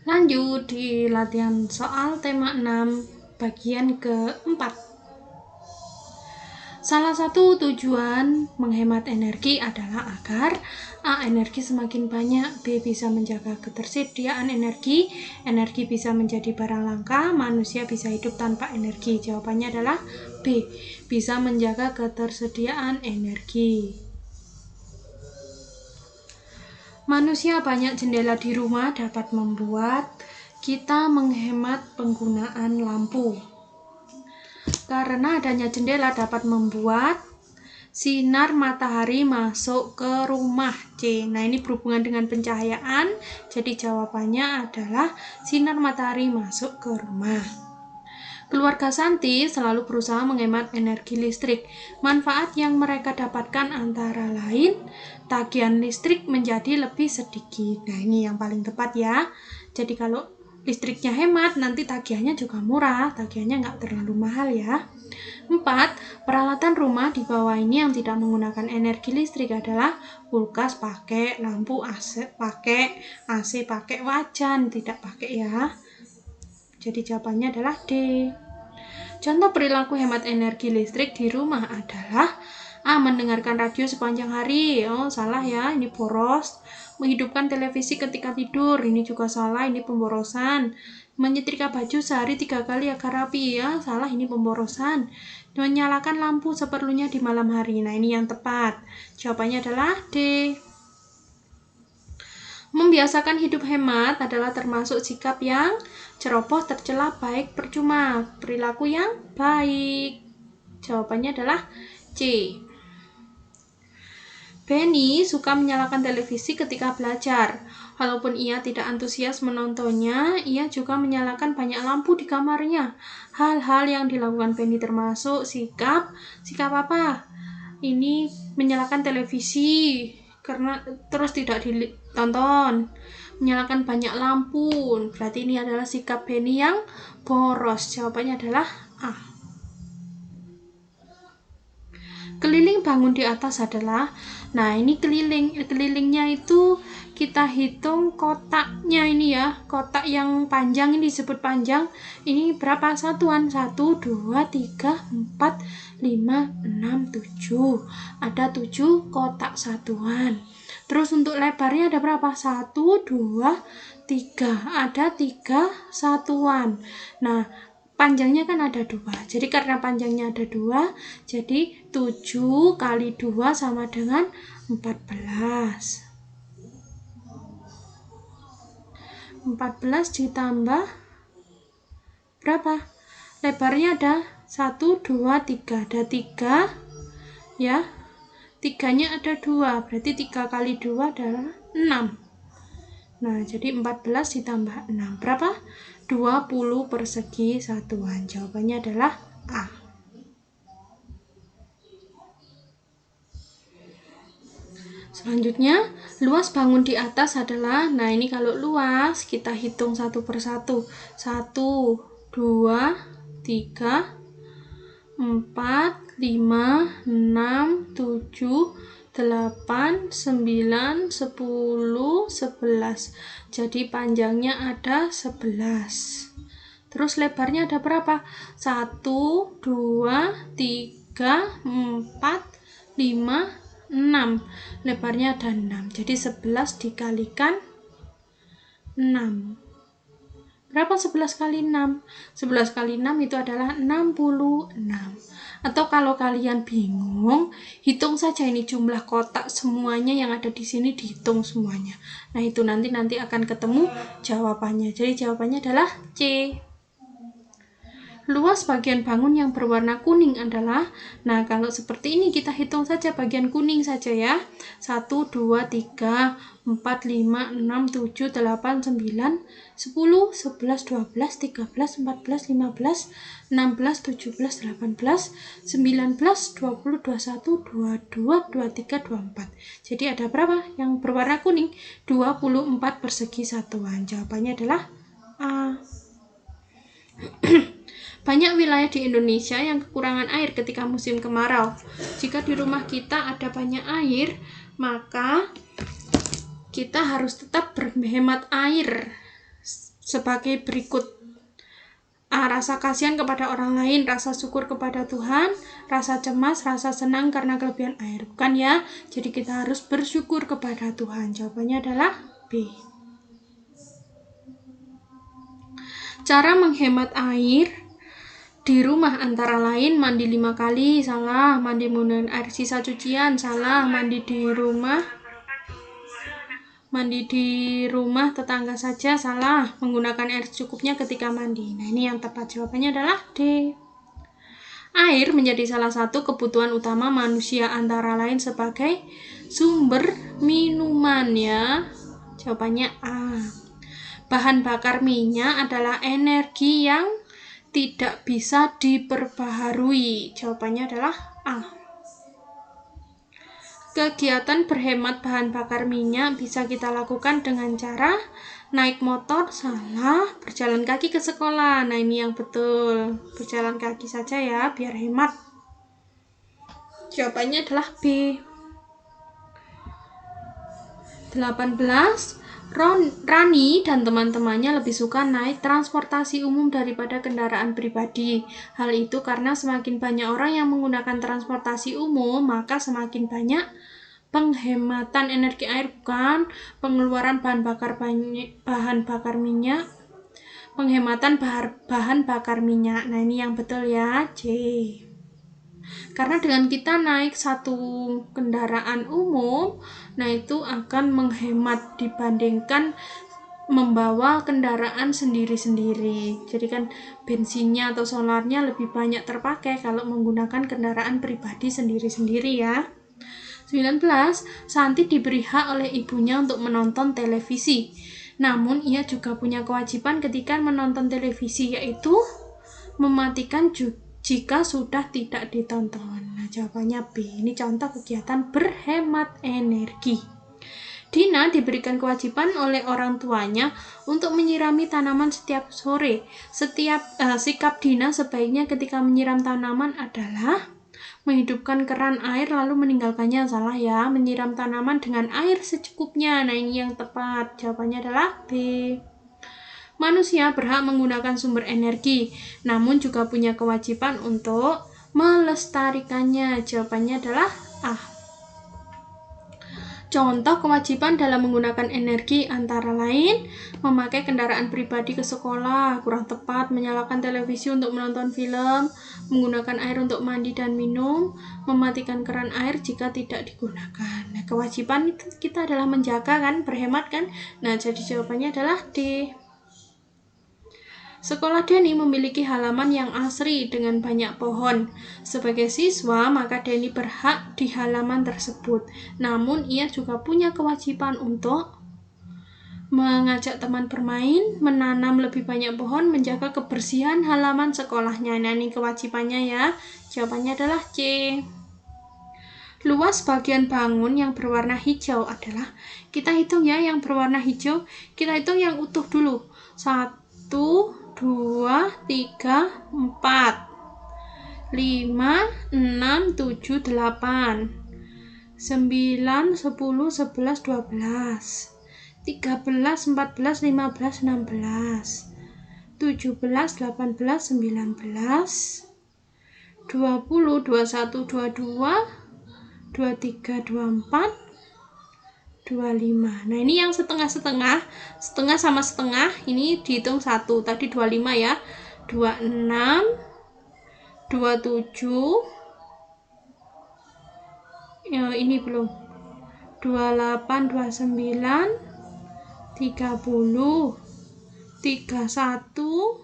Lanjut di latihan soal tema 6 bagian keempat. Salah satu tujuan menghemat energi adalah agar A. Energi semakin banyak, B. Bisa menjaga ketersediaan energi, energi bisa menjadi barang langka, manusia bisa hidup tanpa energi. Jawabannya adalah B. Bisa menjaga ketersediaan energi. Manusia banyak jendela di rumah dapat membuat kita menghemat penggunaan lampu. Karena adanya jendela dapat membuat sinar matahari masuk ke rumah. C. Nah, ini berhubungan dengan pencahayaan. Jadi jawabannya adalah sinar matahari masuk ke rumah. Keluarga Santi selalu berusaha menghemat energi listrik. Manfaat yang mereka dapatkan antara lain tagihan listrik menjadi lebih sedikit. Nah, ini yang paling tepat ya. Jadi kalau listriknya hemat, nanti tagihannya juga murah, tagihannya nggak terlalu mahal ya. 4. Peralatan rumah di bawah ini yang tidak menggunakan energi listrik adalah kulkas pakai, lampu AC pakai, AC pakai, wajan tidak pakai ya. Jadi jawabannya adalah D. Contoh perilaku hemat energi listrik di rumah adalah A. Mendengarkan radio sepanjang hari. Oh, salah ya, ini boros. Menghidupkan televisi ketika tidur, ini juga salah, ini pemborosan. Menyetrika baju sehari 3 kali agar rapi, ya salah, ini pemborosan. Menyalakan lampu seperlunya di malam hari, nah ini yang tepat. Jawabannya adalah D. Membiasakan hidup hemat adalah termasuk sikap yang ceroboh, tercela, baik, percuma, perilaku yang baik. Jawabannya adalah C. Benny suka menyalakan televisi ketika belajar. Walaupun ia tidak antusias menontonnya, ia juga menyalakan banyak lampu di kamarnya. Hal-hal yang dilakukan Benny termasuk sikap apa? Ini menyalakan televisi karena terus tidak ditonton, menyalakan banyak lampu, berarti ini adalah sikap Benny yang boros. Jawabannya adalah A. Keliling bangun di atas adalah, nah ini kelilingnya itu kita hitung kotaknya ini ya, kotak yang panjang ini disebut panjang, ini berapa satuan? 1, 2, 3, 4, 5, 6, 7, ada 7 kotak satuan. Terus untuk lebarnya ada berapa? 1, 2, 3, ada 3 satuan. Nah, panjangnya kan ada 2, jadi karena panjangnya ada 2, jadi 7 kali 2 sama dengan 14. 14 ditambah berapa? Lebarnya ada 1, 2, 3, ada 3 ya, 3-nya ada 2, berarti 3 kali 2 adalah 6. Nah, jadi 14 ditambah 6 berapa? 20 persegi satuan. Jawabannya adalah A. Selanjutnya, luas bangun di atas adalah, nah ini kalau luas kita hitung satu persatu. 1, 2, 3, 4, 5, 6, 7, 8, 9, 10, 11. Jadi panjangnya ada 11. Terus lebarnya ada berapa? 1, 2, 3, 4, 5, 6. Lebarnya ada 6. Jadi 11 dikalikan 6. Berapa 11 kali 6? 11 kali 6 itu adalah 66. Atau kalau kalian bingung, hitung saja ini jumlah kotak semuanya yang ada di sini, dihitung semuanya. Nah, itu nanti akan ketemu jawabannya. Jadi jawabannya adalah C. Luas bagian bangun yang berwarna kuning adalah, nah kalau seperti ini kita hitung saja bagian kuning saja ya. 1, 2, 3, 4, 5, 6, 7, 8, 9, 10, 11, 12, 13, 14, 15, 16, 17, 18, 19, 20, 21, 22, 23, 24. Jadi ada berapa yang berwarna kuning? 24 persegi satuan. Jawabannya adalah A. Banyak wilayah di Indonesia yang kekurangan air ketika musim kemarau. Jika di rumah kita ada banyak air, maka kita harus tetap berhemat air sebagai berikut. Rasa kasihan kepada orang lain, rasa syukur kepada Tuhan, rasa cemas, rasa senang karena kelebihan air. Bukan ya? Jadi kita harus bersyukur kepada Tuhan. Jawabannya adalah B. Cara menghemat air di rumah antara lain mandi 5 kali, salah. Mandi menggunakan air sisa cucian, salah. Mandi di rumah tetangga saja, salah. Menggunakan air secukupnya ketika mandi. Nah, ini yang tepat. Jawabannya adalah D. Air menjadi salah satu kebutuhan utama manusia antara lain sebagai sumber minuman ya. Jawabannya A. Bahan bakar minyak adalah energi yang tidak bisa diperbaharui. Jawabannya adalah A. Kegiatan berhemat bahan bakar minyak bisa kita lakukan dengan cara naik motor, salah. Berjalan kaki ke sekolah. Nah, ini yang betul. Berjalan kaki saja ya, biar hemat. Jawabannya adalah B. 18. Rani dan teman-temannya lebih suka naik transportasi umum daripada kendaraan pribadi. Hal itu karena semakin banyak orang yang menggunakan transportasi umum, maka semakin banyak penghematan energi air, bukan pengeluaran bahan bakar minyak, penghematan bahan bakar minyak. Nah, ini yang betul ya, C. Karena dengan kita naik satu kendaraan umum, nah itu akan menghemat dibandingkan membawa kendaraan sendiri-sendiri. Jadi kan bensinnya atau solarnya lebih banyak terpakai kalau menggunakan kendaraan pribadi sendiri-sendiri ya. 19. Santi diberi hak oleh ibunya untuk menonton televisi. Namun ia juga punya kewajiban ketika menonton televisi, yaitu mematikan jika sudah tidak ditonton. Nah, jawabannya B. Ini contoh kegiatan berhemat energi. Dina diberikan kewajiban oleh orang tuanya untuk menyirami tanaman setiap sore. Sikap Dina sebaiknya ketika menyiram tanaman adalah menghidupkan keran air lalu meninggalkannya, salah ya. Menyiram tanaman dengan air secukupnya. Nah, ini yang tepat. Jawabannya adalah B. Manusia berhak menggunakan sumber energi, namun juga punya kewajiban untuk melestarikannya. Jawabannya adalah A. Contoh kewajiban dalam menggunakan energi antara lain memakai kendaraan pribadi ke sekolah, kurang tepat, menyalakan televisi untuk menonton film, menggunakan air untuk mandi dan minum, mematikan keran air jika tidak digunakan. Nah, kewajiban kita adalah menjaga kan, berhemat kan. Nah, jadi jawabannya adalah D. Sekolah Denny memiliki halaman yang asri dengan banyak pohon. Sebagai siswa, maka Denny berhak di halaman tersebut. Namun, ia juga punya kewajiban untuk mengajak teman bermain, menanam lebih banyak pohon, menjaga kebersihan halaman sekolahnya. Nah, ini kewajibannya ya. Jawabannya adalah C. Luas bagian bangun yang berwarna hijau adalah, kita hitung ya yang berwarna hijau, kita hitung yang utuh dulu. 1, 2, 3, 4, 5, 6, 7, 8, 9, 10, 11, 12, 13, 14, 15, 16, 17, 18, 19, 20, 21, 22, 23, 24, 25. Nah, ini yang setengah-setengah, setengah sama setengah, ini dihitung 1, tadi 25 ya, 26, 27, ya, ini belum, 28, 29, 30, 31,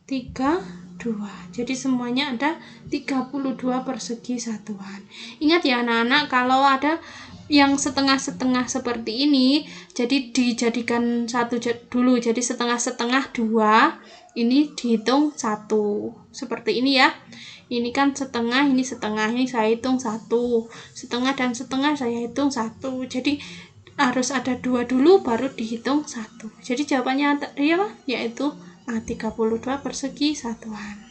32. Jadi semuanya ada 32 persegi satuan. Ingat ya anak-anak, kalau ada yang setengah-setengah seperti ini, jadi dijadikan satu dulu, jadi setengah-setengah 2, ini dihitung 1, seperti ini ya. Ini kan setengah, ini setengah, ini saya hitung 1, setengah dan setengah saya hitung 1, jadi harus ada 2 dulu baru dihitung 1. Jadi jawabannya ya, yaitu 32 persegi satuan.